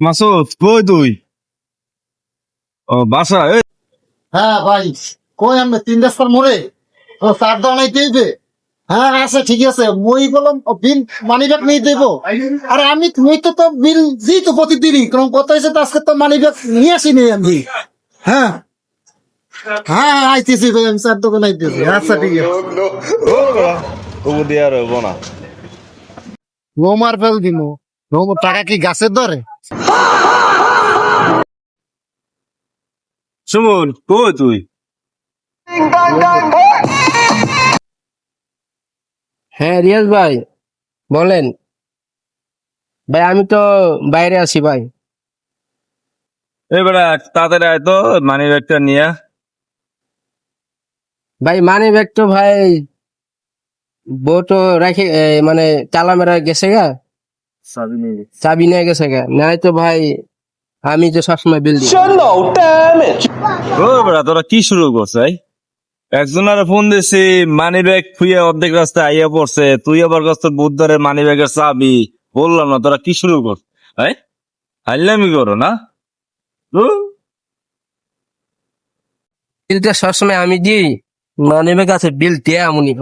মাসুদ কই তুই? ও বাসা হ্যাঁ ভাই, কই আমি 3 রাস্তার মোড়ে ও চার দাঁড়াই দিবে। হ্যাঁ আচ্ছা ঠিক আছে, মই বললাম বিল মানি ব্যাগ নিয়ে দেবো। আর আমি তুই তো বিল দিই তো প্রতিদিনই, কারণ কত হয়েছে তো আজকে তো মানি ব্যাগ নিয়ে আসিনি আমি। হ্যাঁ হ্যাঁ হ্যাঁ, আইতেছি ভাই, আমি চার দোকানে আইতেছি। আচ্ছা ঠিক আছে। ও দিয়ে আর হবো না। নোমার ফেল দিমু। নোমর টাকা কি গাছের ধরে? সুমন কই তুই? হ্যাঁ রিয়াজ ভাই, বলেন। ভাই আমি তো বাইরে আছি ভাই। এবারে তাড়াতাড়ি আয় তো, মানি ব্যাগটা নিয়ে। ভাই মানি ব্যাগ তো ভাই বউ তো রেখে মানে তালা মেরা গেছে গা, চাবি নিয়ে গেছে গা, নাই তো ভাই আমি তো সবসময় বিল দিই। ও বেড়া তোরা কি শুরু করছে? একজনের ফোন দিছি, মানি ব্যাগ খুইয়ে অর্ধেক রাস্তায় আইয়া পড়ছে, তুই আবার কাছ তোর বুধবারের মানি ব্যাগের চাবি। বললাম না তোরা কি শুরু কর? হ্যাঁ, হাইলামি করো না? ধুর। বিলটা সবসময় আমি দিই, মানি ব্যাগ আছে বিল দেয়া এমনই।